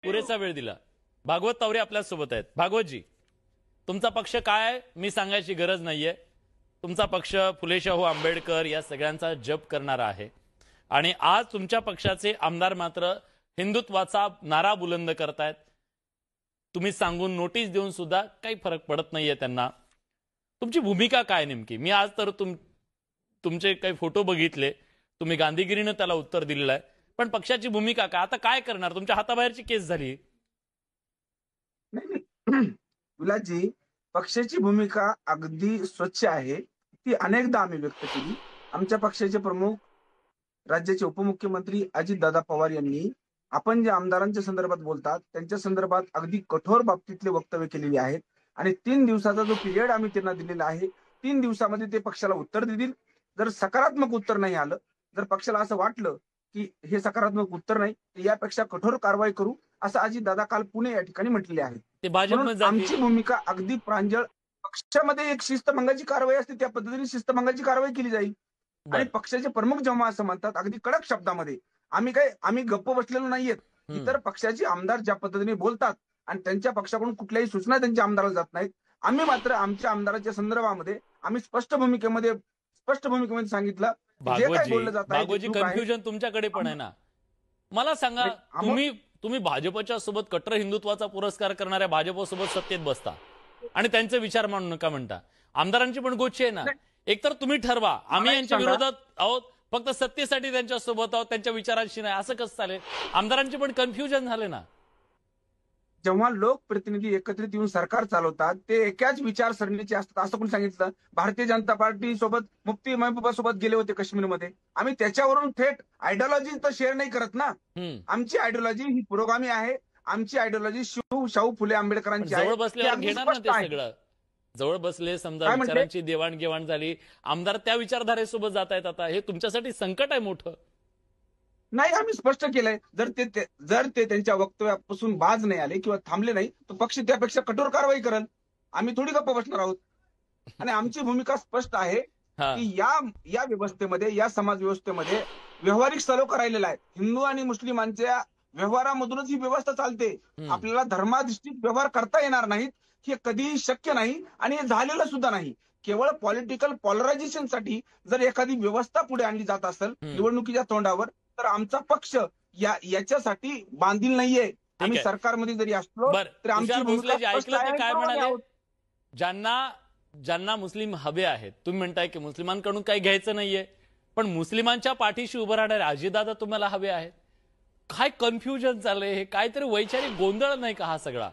पुरेसा वेळ दिला। भागवत तावरे आपल्या सोबत आहेत। भागवतजी, तुमचा पक्ष काय आहे मी सांगायची गरज नाहीये। तुमचा पक्ष फुले शाहू आंबेडकर या सगळ्यांचा जप करणारा आहे आणि आज तुमच्या पक्षाचे आमदार मात्र हिंदुत्वाचा नारा बुलंद करतायत। तुम्ही सांगून नोटीस देऊन सुद्धा काही फरक पडत नाहीये त्यांना। तुमची भूमिका काय नेमकी? मी आज तर तुमचे काही फोटो बघितले, तुम्ही गांधीगिरीने त्याला उत्तर दिलेलं आहे, पण पक्षाची भूमिका काय? आता काय करणार? तुमच्या हाताबाहेरची केस झाली। विलासजी, पक्षाची भूमिका अगदी स्वच्छ आहे। ती अनेकदा आम्ही व्यक्त केली। आमच्या पक्षाचे प्रमुख राज्याचे उपमुख्यमंत्री अजितदादा पवार यांनी आपण जे आमदारांच्या संदर्भात बोलतात त्यांच्या संदर्भात अगदी कठोर बाबतीतले वक्तव्य केलेली आहेत आणि 3 दिवसाचा जो पिरियड आम्ही त्यांना दिलेला आहे, 3 दिवसामध्ये ते पक्षाला उत्तर देतील। जर सकारात्मक उत्तर नाही आलं, जर पक्षाला असं वाटलं की हे सकारात्मक उत्तर नाही, तर यापेक्षा कठोर कारवाई करू, असं अजितदादा काल पुणे या ठिकाणी म्हटलेले आहेत। ते भाजपमध्ये आमची भूमिका अगदी प्रांजळ, पक्षामध्ये एक शिस्तभंगाची कारवाई असते त्या पद्धतीने शिस्तभंगाची कारवाई केली जाईल। आणि पक्षाचे प्रमुख जेव्हा असं म्हणतात अगदी कडक शब्दामध्ये, आम्ही गप्प बसलेलो नाहीयेत। इतर पक्षाचे आमदार ज्या पद्धतीने बोलतात आणि त्यांच्या पक्षाकडून कुठल्याही सूचना त्यांच्या आमदाराला जात नाहीत, आम्ही मात्र आमच्या आमदाराच्या संदर्भामध्ये आम्ही स्पष्ट भूमिकेमध्ये सांगितलं जे काही बोललं जात आहे। भागवतजी, कन्फ्युजन तुमच्याकडे पण आहे ना। मला सांगा, तुम्ही भाजपच्या सोबत कट्टर हिंदुत्वाचा पुरस्कार करणाऱ्या भाजपसोबत सत्तेत बसता आणि त्यांचे विचार मानू नका म्हणता। आमदारांची पण गोष्ट आहे ना, एकतर तुम्ही ठरवा आम्ही यांच्या विरोधात आहोत, फक्त सत्तेसाठी त्यांच्या सोबत आहोत, त्यांच्या विचारांशी नाही, असं कसं चालेल? आमदारांची पण कन्फ्युजन झाले ना। जेव्हा लोकप्रतिनिधी एकत्रित येऊन सरकार चालवतात ते एकाच विचारसरणीचे असतात असं कोणी सांगितलं? भारतीय जनता पार्टी सोबत मुफ्ती महबूबा सोबत गेले होते काश्मीरमध्ये, आम्ही त्याच्यावरून थेट आयडिओलॉजी तर शेअर नाही करत ना। आमची आयडिओलॉजी ही पुरोगामी आहे, आमची आयडिओलॉजी शाहू फुले आंबेडकरांची आहे। जवळ बसल्यावर घेणार ना ते सगळं, जवळ बसले समजा विचारांची देवाणघेवाण झाली, आमदार त्या विचारधारेसोबत जात आहेत, आता हे तुमच्यासाठी संकट आहे मोठं। नाही, आम्ही स्पष्ट केलंय, जर ते त्यांच्या वक्तव्यापासून बाज नाही आले किंवा थांबले नाही तर पक्ष त्यापेक्षा कठोर कारवाई करेल। आम्ही थोडी गप्प बसणार आहोत। आणि आमची भूमिका स्पष्ट आहे की या व्यवस्थेमध्ये, या समाज व्यवस्थेमध्ये व्यवहारिक सलोखा राहिलेला आहे। हिंदू आणि मुस्लिमांच्या व्यवहारामधूनच ही व्यवस्था चालते। आपल्याला धर्माधिष्ठित व्यवहार करता येणार नाहीत, हे कधीही शक्य नाही आणि हे झालेलं सुद्धा नाही। केवळ पॉलिटिकल पॉलरायझेशनसाठी जर एखादी व्यवस्था पुढे आणली जात असेल निवडणुकीच्या तोंडावर, तर आमचा पक्ष याच्यासाठी बांधील नाहीये। आम्ही सरकारमध्ये जरी असलो तरी आमची भूमिका काय म्हणाले? ज्यांना मुस्लिम हवे आहेत, तुम्ही म्हणताय की मुस्लिमांकडून काही घ्यायचं नाहीये, पण मुस्लिमांच्या पाठीशी उभं राहणारे अजितदादा तुम्हाला हवे आहेत। काय कन्फ्युजन चाललंय? हे काहीतरी वैचारिक गोंधळ नाही का हा सगळा?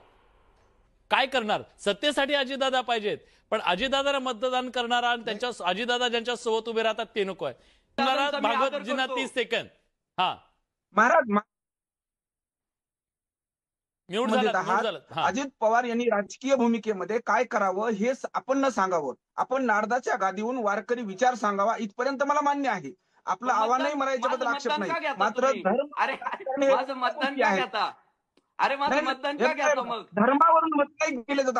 काय करणार? सत्तेसाठी अजितदादा पाहिजेत, पण अजितदादाला मतदान करणारा आणि त्यांच्या अजितदादा ज्यांच्या सोबत उभे राहतात ते नको आहे। भागवतजींना 30 सेकंद। महाराज, झालं। अजित पवार यांनी राजकीय भूमिकेमध्ये काय करावं हे आपण न सांगावं, आपण नारदाच्या गादीहून वारकरी विचार सांगावा इथपर्यंत मला मान्य आहे। आपलं आव्हानही मरायच्याबद्दल आक्षेप नाही, मात्र धर्मावरून मत नाही केले जात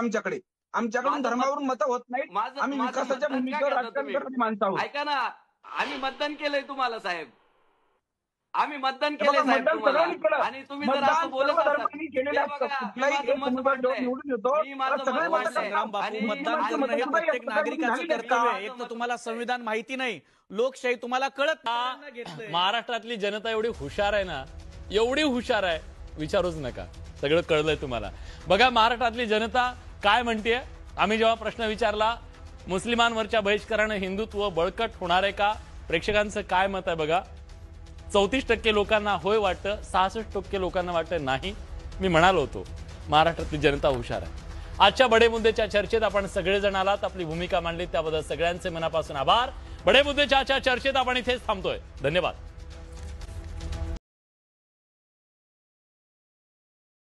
आमच्याकडून धर्मावरून मतं होत नाहीत। आम्ही विकासाच्या भूमिकेवर राजकारण करणारी माणसं आहोत। ऐका ना, आम्ही मतदान केलंय तुम्हाला साहेब, आम्ही मतदान केलंय साहेब तुम्हाला, आणि तुम्ही जर असं बोलत असाल, प्रत्येक नागरिकाचं कर्तव्य आहे। एक तर तुम्हाला संविधान माहिती नाही, लोकशाही तुम्हाला कळत नाही। महाराष्ट्रातली जनता एवढी हुशार आहे ना, एवढी हुशार आहे, विचारूच नका, सगळं कळलंय तुम्हाला। बघा महाराष्ट्रातली जनता काय म्हणतेय। आम्ही जेव्हा प्रश्न विचारला मुस्लिमांवरच्या बहिष्काराने हिंदुत्व बळकट होणार आहे का, प्रेक्षकांचं काय मत आहे बघा। 34% लोकांना होय वाटतं, 66% लोकांना वाटतं नाही। मी म्हणालो होतो महाराष्ट्रातली जनता हुशार आहे। आजच्या बडे मुद्द्याच्या चर्चेत आपण सगळेजण आलात, आपली भूमिका मांडली, त्याबद्दल सगळ्यांचे मनापासून आभार। बडे मुद्द्याच्या चर्चेत आपण इथेच थांबतोय। धन्यवाद।